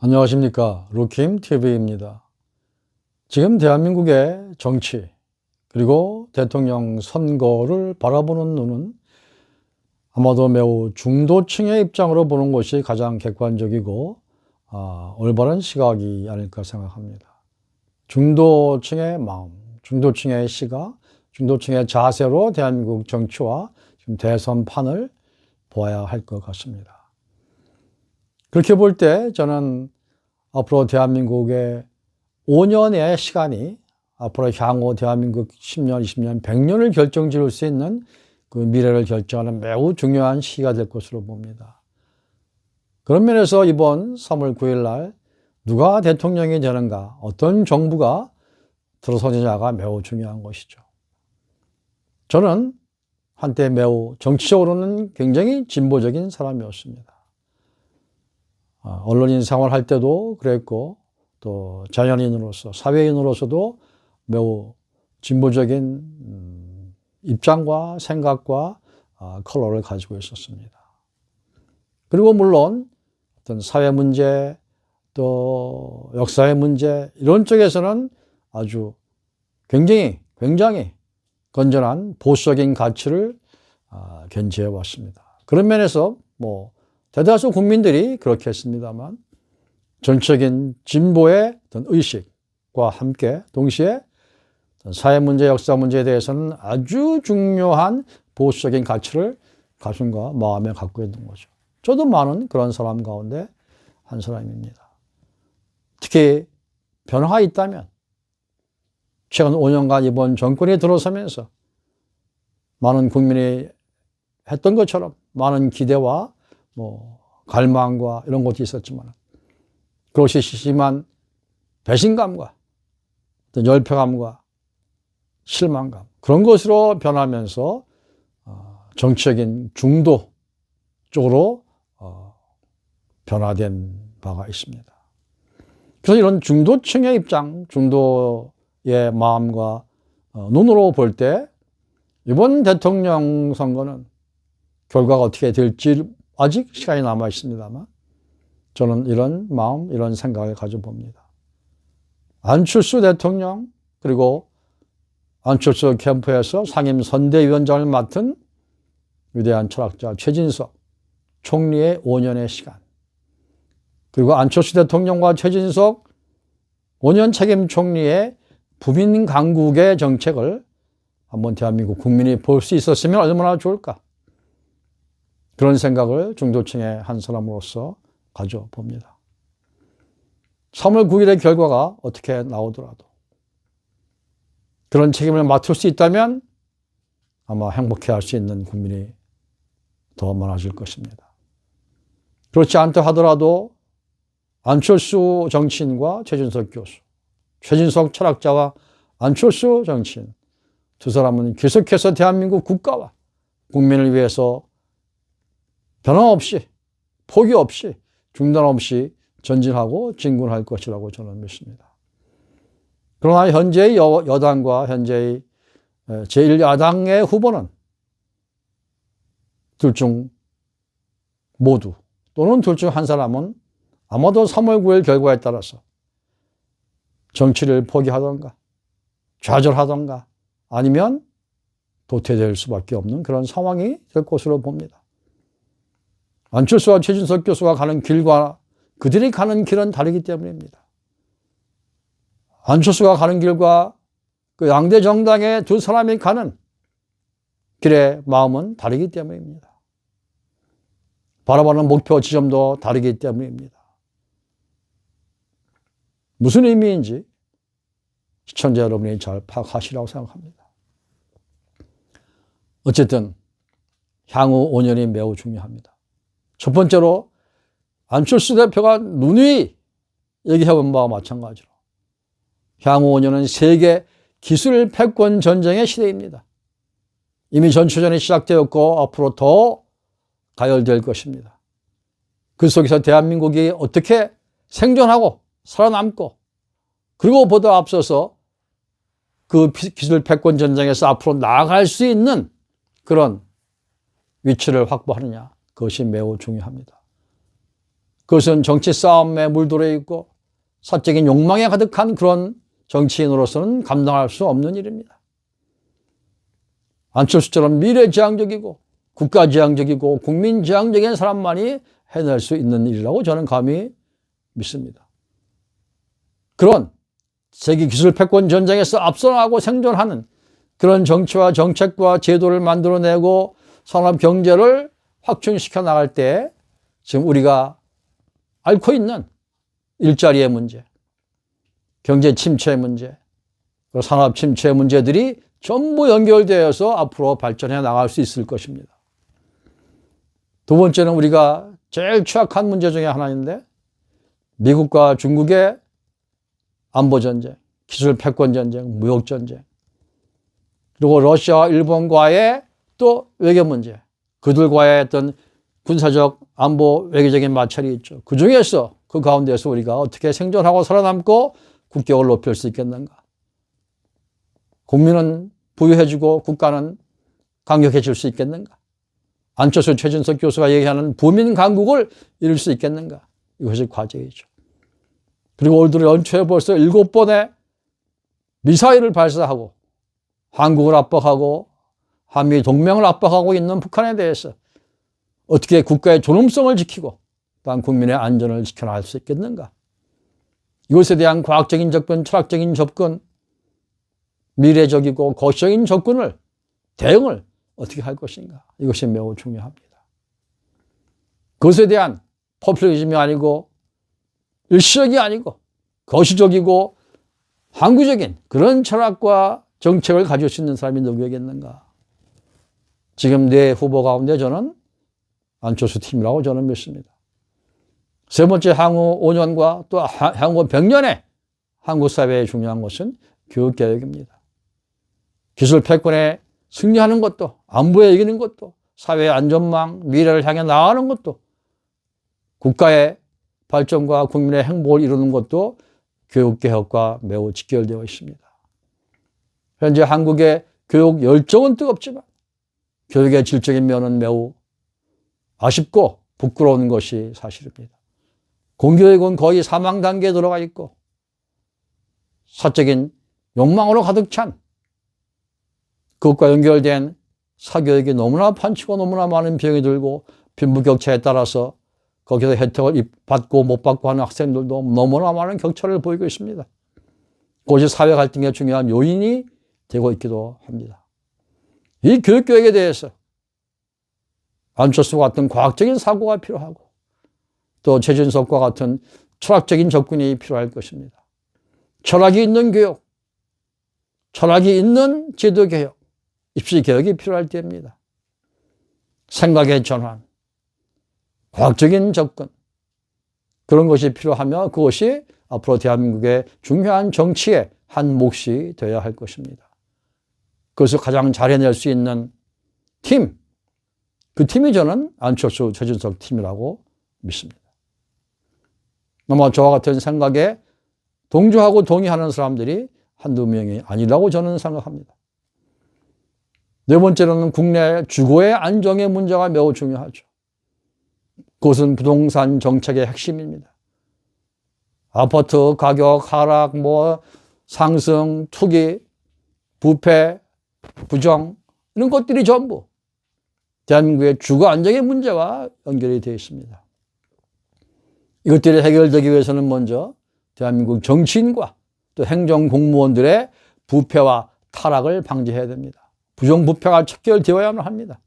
안녕하십니까. 루킴TV입니다. 지금 대한민국의 정치 그리고 대통령 선거를 바라보는 눈은 아마도 매우 중도층의 입장으로 보는 것이 가장 객관적이고 올바른 시각이 아닐까 생각합니다. 중도층의 마음, 중도층의 시각, 중도층의 자세로 대한민국 정치와 지금 대선판을 보아야 할 것 같습니다. 그렇게 볼 때 저는 앞으로 대한민국의 5년의 시간이 앞으로 향후 대한민국 10년, 20년, 100년을 결정지을 수 있는 그 미래를 결정하는 매우 중요한 시기가 될 것으로 봅니다. 그런 면에서 이번 3월 9일 날 누가 대통령이 되는가, 어떤 정부가 들어서느냐가 매우 중요한 것이죠. 저는 한때 매우 정치적으로는 굉장히 진보적인 사람이었습니다. 언론인 생활할 때도 그랬고 또 자연인으로서 사회인으로서도 매우 진보적인 입장과 생각과 컬러를 가지고 있었습니다. 그리고 물론 어떤 사회 문제 또 역사의 문제 이런 쪽에서는 아주 굉장히 건전한 보수적인 가치를 견지해 왔습니다. 그런 면에서 대다수 국민들이 그렇게 했습니다만 전적인 진보의 어떤 의식과 함께 동시에 사회 문제, 역사 문제에 대해서는 아주 중요한 보수적인 가치를 가슴과 마음에 갖고 있는 거죠. 저도 많은 그런 사람 가운데 한 사람입니다. 특히 변화가 있다면 최근 5년간 이번 정권이 들어서면서 많은 국민이 했던 것처럼 많은 기대와 갈망과 이런 것이 있었지만 그것이 심한 배신감과 어떤 열패감과 실망감 그런 것으로 변하면서 정치적인 중도 쪽으로 변화된 바가 있습니다. 그래서 이런 중도층의 입장, 중도의 마음과 눈으로 볼 때 이번 대통령 선거는 결과가 어떻게 될지 아직 시간이 남아 있습니다만 저는 이런 마음, 이런 생각을 가져봅니다. 안철수 대통령 그리고 안철수 캠프에서 상임선대위원장을 맡은 위대한 철학자 최진석 총리의 5년의 시간 그리고 안철수 대통령과 최진석 5년 책임 총리의 부민 강국의 정책을 한번 대한민국 국민이 볼 수 있었으면 얼마나 좋을까. 그런 생각을 중도층의 한 사람으로서 가져봅니다. 3월 9일의 결과가 어떻게 나오더라도 그런 책임을 맡을 수 있다면 아마 행복해할 수 있는 국민이 더 많아질 것입니다. 그렇지 않다 하더라도 안철수 정치인과 최진석 교수, 최진석 철학자와 안철수 정치인 두 사람은 계속해서 대한민국 국가와 국민을 위해서 변함없이 포기 없이 중단 없이 전진하고 진군할 것이라고 저는 믿습니다. 그러나 현재의 여당과 현재의 제1야당의 후보는 둘 중 모두 또는 둘 중 한 사람은 아마도 3월 9일 결과에 따라서 정치를 포기하던가 좌절하던가 아니면 도태될 수밖에 없는 그런 상황이 될 것으로 봅니다. 안철수와 최진석 교수가 가는 길과 그들이 가는 길은 다르기 때문입니다. 안철수가 가는 길과 그 양대 정당의 두 사람이 가는 길의 마음은 다르기 때문입니다. 바라보는 목표 지점도 다르기 때문입니다. 무슨 의미인지 시청자 여러분이 잘 파악하시라고 생각합니다. 어쨌든 향후 5년이 매우 중요합니다. 첫 번째로 안철수 대표가 누누이 얘기해본 바와 마찬가지로 향후 5년은 세계 기술 패권 전쟁의 시대입니다. 이미 전초전이 시작되었고 앞으로 더 가열될 것입니다. 그 속에서 대한민국이 어떻게 생존하고 살아남고 그리고 보다 앞서서 그 기술 패권 전쟁에서 앞으로 나아갈 수 있는 그런 위치를 확보하느냐 그것이 매우 중요합니다. 그것은 정치 싸움에 물들어 있고 사적인 욕망에 가득한 그런 정치인으로서는 감당할 수 없는 일입니다. 안철수처럼 미래지향적이고 국가지향적이고 국민지향적인 사람만이 해낼 수 있는 일이라고 저는 감히 믿습니다. 그런 세계 기술 패권 전쟁에서 앞서 나가고 생존하는 그런 정치와 정책과 제도를 만들어내고 산업 경제를 확충시켜 나갈 때 지금 우리가 앓고 있는 일자리의 문제, 경제 침체의 문제, 산업 침체의 문제들이 전부 연결되어서 앞으로 발전해 나갈 수 있을 것입니다. 두 번째는 우리가 제일 취약한 문제 중에 하나인데 미국과 중국의 안보전쟁, 기술 패권전쟁, 무역전쟁, 그리고 러시아와 일본과의 또 외교 문제, 그들과의 어떤 군사적 안보 외교적인 마찰이 있죠. 그 중에서 그 가운데서 우리가 어떻게 생존하고 살아남고 국격을 높일 수 있겠는가. 국민은 부유해지고 국가는 강력해질 수 있겠는가. 안철수 최진석 교수가 얘기하는 부민 강국을 이룰 수 있겠는가. 이것이 과제이죠. 그리고 올 들어 연초에 벌써 7번의 미사일을 발사하고 한국을 압박하고 한미 동맹을 압박하고 있는 북한에 대해서 어떻게 국가의 존엄성을 지키고 또한 국민의 안전을 지켜나갈 수 있겠는가. 이것에 대한 과학적인 접근, 철학적인 접근, 미래적이고 거시적인 접근을, 대응을 어떻게 할 것인가. 이것이 매우 중요합니다. 그것에 대한 포퓰리즘이 아니고 일시적이 아니고 거시적이고 항구적인 그런 철학과 정책을 가질 수 있는 사람이 누구겠는가. 지금 네 후보 가운데 저는 안철수 팀이라고 저는 믿습니다. 세 번째, 향후 5년과 또 향후 100년의 한국 사회에 중요한 것은 교육개혁입니다. 기술 패권에 승리하는 것도, 안보에 이기는 것도, 사회의 안전망, 미래를 향해 나아가는 것도, 국가의 발전과 국민의 행복을 이루는 것도 교육개혁과 매우 직결되어 있습니다. 현재 한국의 교육 열정은 뜨겁지만 교육의 질적인 면은 매우 아쉽고 부끄러운 것이 사실입니다. 공교육은 거의 사망 단계에 들어가 있고 사적인 욕망으로 가득 찬 그것과 연결된 사교육이 너무나 판치고 너무나 많은 비용이 들고 빈부격차에 따라서 거기서 혜택을 받고 못 받고 하는 학생들도 너무나 많은 격차를 보이고 있습니다. 그것이 사회 갈등의 중요한 요인이 되고 있기도 합니다. 이 교육개혁에 대해서 안철수와 같은 과학적인 사고가 필요하고 또 최진석과 같은 철학적인 접근이 필요할 것입니다. 철학이 있는 교육, 철학이 있는 제도개혁, 입시개혁이 필요할 때입니다. 생각의 전환, 과학적인 접근, 그런 것이 필요하며 그것이 앞으로 대한민국의 중요한 정치의 한 몫이 되어야 할 것입니다. 그것을 가장 잘 해낼 수 있는 팀, 그 팀이 저는 안철수, 최진석 팀이라고 믿습니다. 아마 저와 같은 생각에 동조하고 동의하는 사람들이 한두 명이 아니라고 저는 생각합니다. 네 번째로는 국내 주거의 안정의 문제가 매우 중요하죠. 그것은 부동산 정책의 핵심입니다. 아파트 가격 하락, 상승, 투기, 부패, 부정, 이런 것들이 전부 대한민국의 주거 안정의 문제와 연결이 되어 있습니다. 이것들이 해결되기 위해서는 먼저 대한민국 정치인과 또 행정공무원들의 부패와 타락을 방지해야 됩니다. 부정부패가 척결되어야만 합니다.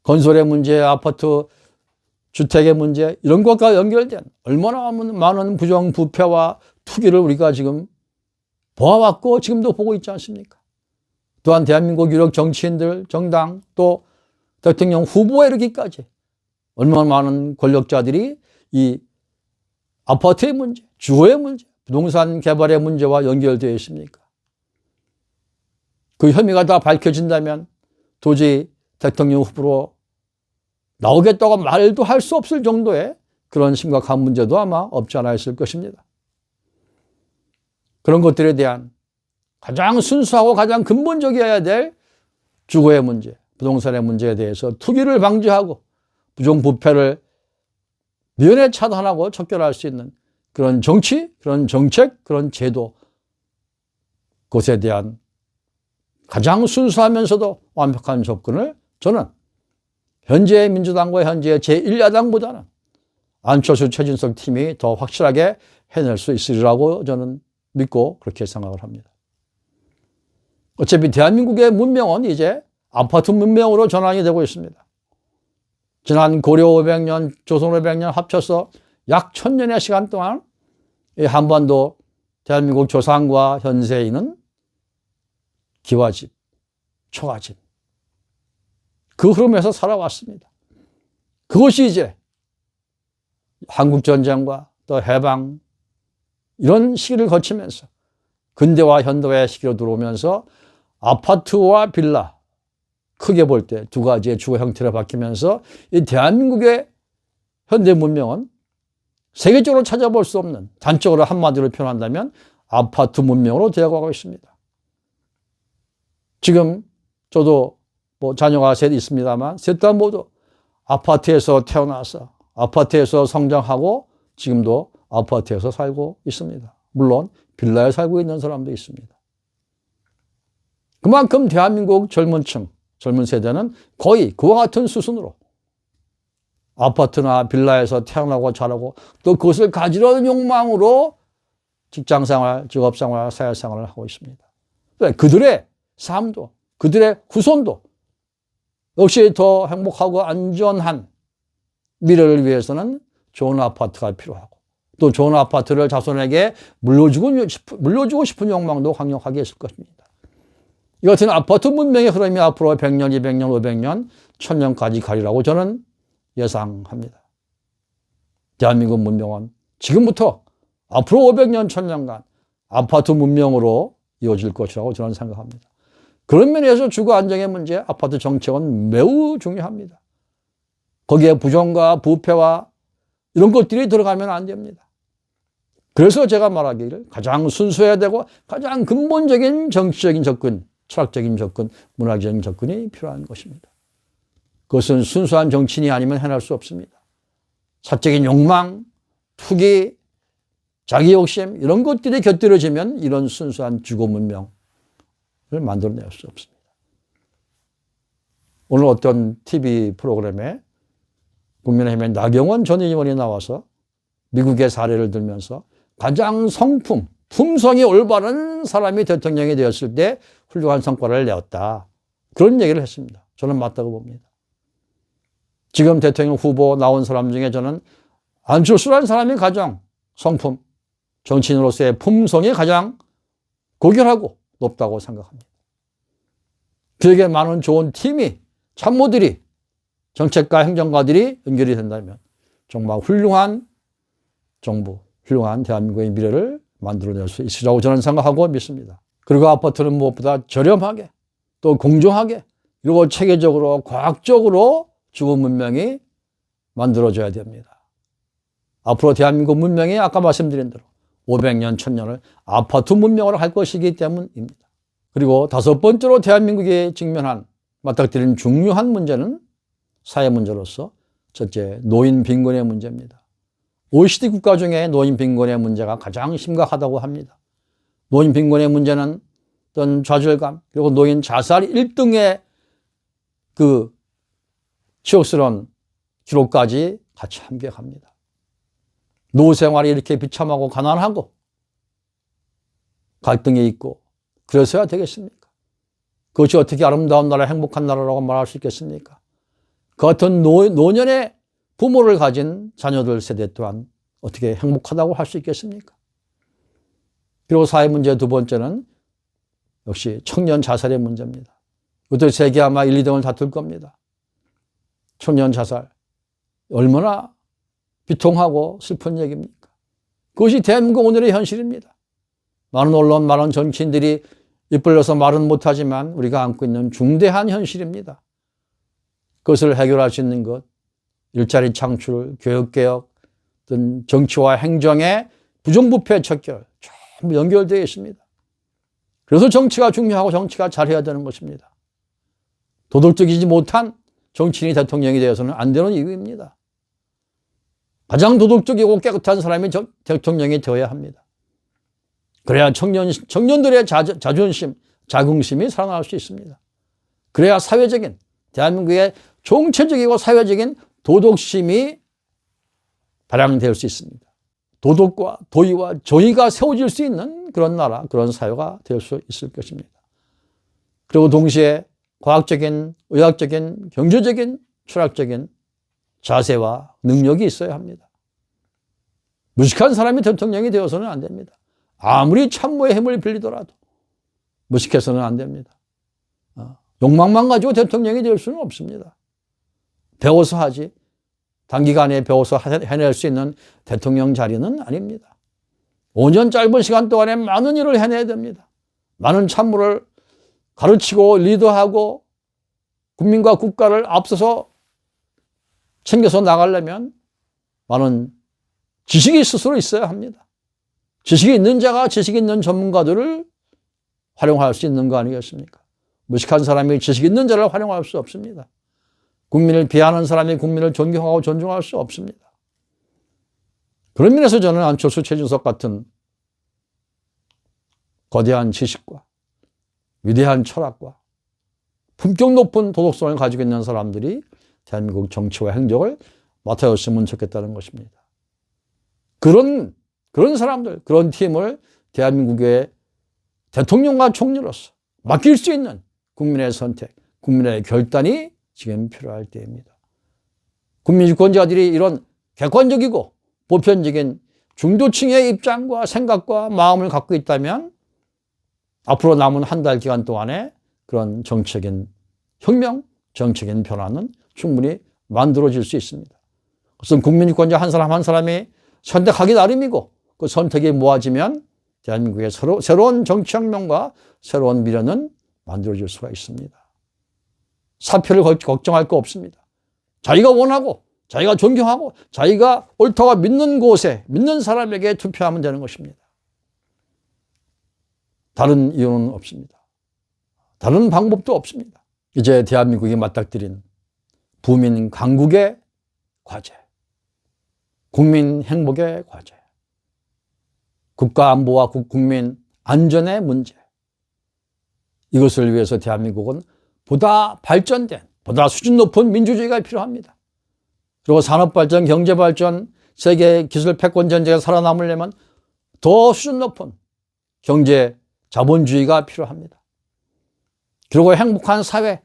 건설의 문제, 아파트, 주택의 문제, 이런 것과 연결된 얼마나 많은 부정부패와 투기를 우리가 지금 보아왔고 지금도 보고 있지 않습니까? 또한 대한민국 유력 정치인들, 정당, 또 대통령 후보에 이르기까지 얼마나 많은 권력자들이 이 아파트의 문제, 주거의 문제, 부동산 개발의 문제와 연결되어 있습니까? 그 혐의가 다 밝혀진다면 도저히 대통령 후보로 나오겠다고 말도 할 수 없을 정도의 그런 심각한 문제도 아마 없지 않아 있을 것입니다. 그런 것들에 대한 가장 순수하고 가장 근본적이어야 될 주거의 문제, 부동산의 문제에 대해서 투기를 방지하고 부정부패를 면회 차단하고 척결할 수 있는 그런 정치, 그런 정책, 그런 제도, 그것에 대한 가장 순수하면서도 완벽한 접근을 저는 현재의 민주당과 현재의 제1야당보다는 안철수, 최진석 팀이 더 확실하게 해낼 수 있으리라고 저는 믿고 그렇게 생각을 합니다. 어차피 대한민국의 문명은 이제 아파트 문명으로 전환이 되고 있습니다. 지난 고려 500년, 조선 500년 합쳐서 약 1000년의 시간 동안 이 한반도 대한민국 조상과 현세인은 기와집, 초가집, 그 흐름에서 살아왔습니다. 그것이 이제 한국전쟁과 또 해방 이런 시기를 거치면서 근대화 현대화의 시기로 들어오면서 아파트와 빌라 크게 볼 때 두 가지의 주거 형태로 바뀌면서 이 대한민국의 현대 문명은 세계적으로 찾아볼 수 없는, 단적으로 한마디로 표현한다면 아파트 문명으로 되어가고 있습니다. 지금 저도 뭐 자녀가 셋 있습니다만 셋 다 모두 아파트에서 태어나서 아파트에서 성장하고 지금도 아파트에서 살고 있습니다. 물론 빌라에 살고 있는 사람도 있습니다. 그만큼 대한민국 젊은 세대는 거의 그와 같은 수순으로 아파트나 빌라에서 태어나고 자라고 또 그것을 가지려는 욕망으로 직장생활, 직업생활, 사회생활을 하고 있습니다. 그들의 삶도, 그들의 후손도 역시 더 행복하고 안전한 미래를 위해서는 좋은 아파트가 필요하고 또 좋은 아파트를 자손에게 물려주고 싶은 욕망도 강력하게 있을 것입니다. 이 같은 아파트 문명의 흐름이 앞으로 100년, 200년, 500년, 1000년까지 가리라고 저는 예상합니다. 대한민국 문명은 지금부터 앞으로 500년, 1000년간 아파트 문명으로 이어질 것이라고 저는 생각합니다. 그런 면에서 주거 안정의 문제, 아파트 정책은 매우 중요합니다. 거기에 부정과 부패와 이런 것들이 들어가면 안 됩니다. 그래서 제가 말하기를 가장 순수해야 되고 가장 근본적인 정치적인 접근, 철학적인 접근, 문화적인 접근이 필요한 것입니다. 그것은 순수한 정치인이 아니면 해낼 수 없습니다. 사적인 욕망, 투기, 자기 욕심 이런 것들이 곁들여지면 이런 순수한 주거 문명을 만들어낼 수 없습니다. 오늘 어떤 TV 프로그램에 국민의힘의 나경원 전 의원이 나와서 미국의 사례를 들면서 가장 품성이 올바른 사람이 대통령이 되었을 때 훌륭한 성과를 내었다. 그런 얘기를 했습니다. 저는 맞다고 봅니다. 지금 대통령 후보 나온 사람 중에 저는 안철수라는 사람이 가장 정치인으로서의 품성이 가장 고결하고 높다고 생각합니다. 그에게 많은 좋은 팀이, 참모들이, 정책가, 행정가들이 연결이 된다면 정말 훌륭한 정부, 훌륭한 대한민국의 미래를 만들어낼 수 있으리라고 저는 생각하고 믿습니다. 그리고 아파트는 무엇보다 저렴하게 또 공정하게 그리고 체계적으로 과학적으로 주거 문명이 만들어져야 됩니다. 앞으로 대한민국 문명이 아까 말씀드린 대로 500년, 1000년을 아파트 문명으로 할 것이기 때문입니다. 그리고 다섯 번째로 대한민국이 맞닥뜨리는 중요한 문제는 사회 문제로서 첫째, 노인 빈곤의 문제입니다. OECD 국가 중에 노인 빈곤의 문제가 가장 심각하다고 합니다. 노인 빈곤의 문제는 어떤 좌절감 그리고 노인 자살 1등의 그 치욕스러운 기록까지 같이 함께합니다. 노후 생활이 이렇게 비참하고 가난하고 갈등이 있고 그래서야 되겠습니까? 그것이 어떻게 아름다운 나라, 행복한 나라라고 말할 수 있겠습니까? 그 같은 노년의 부모를 가진 자녀들 세대 또한 어떻게 행복하다고 할 수 있겠습니까? 그리고 사회 문제 두 번째는 역시 청년 자살의 문제입니다. 이것도 세계 아마 1, 2등을 다툴 겁니다. 청년 자살. 얼마나 비통하고 슬픈 얘기입니까? 그것이 대한민국 오늘의 현실입니다. 많은 언론, 많은 정치인들이 입 벌려서 말은 못하지만 우리가 안고 있는 중대한 현실입니다. 그것을 해결할 수 있는 것, 일자리 창출, 교육개혁, 어떤 정치와 행정의 부정부패 척결 전부 연결되어 있습니다. 그래서 정치가 중요하고 정치가 잘해야 되는 것입니다. 도덕적이지 못한 정치인이 대통령이 되어서는 안 되는 이유입니다. 가장 도덕적이고 깨끗한 사람이 대통령이 되어야 합니다. 그래야 청년들의 자존심, 자긍심이 살아날 수 있습니다. 그래야 사회적인, 대한민국의 총체적이고 사회적인 도덕심이 발양될 수 있습니다. 도덕과 도의와 정의가 세워질 수 있는 그런 나라, 그런 사회가 될 수 있을 것입니다. 그리고 동시에 과학적인, 의학적인, 경제적인, 철학적인 자세와 능력이 있어야 합니다. 무식한 사람이 대통령이 되어서는 안 됩니다. 아무리 참모의 힘을 빌리더라도 무식해서는 안 됩니다. 욕망만 가지고 대통령이 될 수는 없습니다. 배워서 하지, 단기간에 배워서 해낼 수 있는 대통령 자리는 아닙니다. 5년 짧은 시간 동안에 많은 일을 해내야 됩니다. 많은 참모를 가르치고 리더하고 국민과 국가를 앞서서 챙겨서 나가려면 많은 지식이 스스로 있어야 합니다. 지식이 있는 자가 지식 있는 전문가들을 활용할 수 있는 거 아니겠습니까? 무식한 사람이 지식 있는 자를 활용할 수 없습니다. 국민을 비하하는 사람이 국민을 존경하고 존중할 수 없습니다. 그런 면에서 저는 안철수, 최준석 같은 거대한 지식과 위대한 철학과 품격 높은 도덕성을 가지고 있는 사람들이 대한민국 정치와 행정을 맡아줬으면 좋겠다는 것입니다. 그런 사람들, 그런 팀을 대한민국의 대통령과 총리로서 맡길 수 있는 국민의 선택, 국민의 결단이 지금 필요할 때입니다. 국민주권자들이 이런 객관적이고 보편적인 중도층의 입장과 생각과 마음을 갖고 있다면 앞으로 남은 한 달 기간 동안에 그런 정책인 혁명, 정책인 변화는 충분히 만들어질 수 있습니다. 그것은 국민주권자 한 사람 한 사람이 선택하기 나름이고 그 선택이 모아지면 대한민국의 새로운 정치혁명과 새로운 미래는 만들어질 수가 있습니다. 사표를 걱정할 거 없습니다. 자기가 원하고 자기가 존경하고 자기가 옳다고 믿는 곳에 믿는 사람에게 투표하면 되는 것입니다. 다른 이유는 없습니다. 다른 방법도 없습니다. 이제 대한민국이 맞닥뜨린 부민 강국의 과제, 국민 행복의 과제, 국가 안보와 국민 안전의 문제, 이것을 위해서 대한민국은 보다 발전된, 보다 수준 높은 민주주의가 필요합니다. 그리고 산업발전, 경제발전, 세계 기술 패권 전쟁에 살아남으려면 더 수준 높은 경제 자본주의가 필요합니다. 그리고 행복한 사회,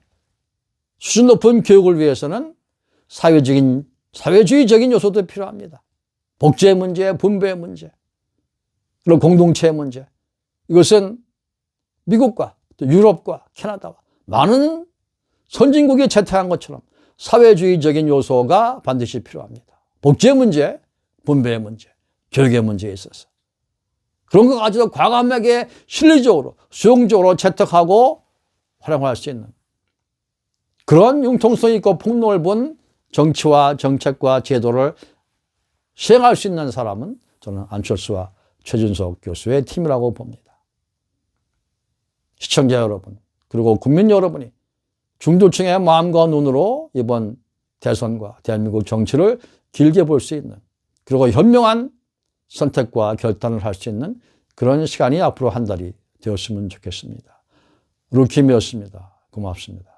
수준 높은 교육을 위해서는 사회주의적인 요소도 필요합니다. 복지의 문제, 분배의 문제, 그리고 공동체의 문제. 이것은 미국과 또 유럽과 캐나다와 많은 선진국이 채택한 것처럼 사회주의적인 요소가 반드시 필요합니다. 복지의 문제, 분배의 문제, 교육의 문제에 있어서. 그런 것 가지고 과감하게 실리적으로, 수용적으로 채택하고 활용할 수 있는 그런 융통성 있고 폭넓은 정치와 정책과 제도를 시행할 수 있는 사람은 저는 안철수와 최준석 교수의 팀이라고 봅니다. 시청자 여러분, 그리고 국민 여러분이 중도층의 마음과 눈으로 이번 대선과 대한민국 정치를 길게 볼 수 있는, 그리고 현명한 선택과 결단을 할 수 있는 그런 시간이 앞으로 한 달이 되었으면 좋겠습니다. 루킴이었습니다. 고맙습니다.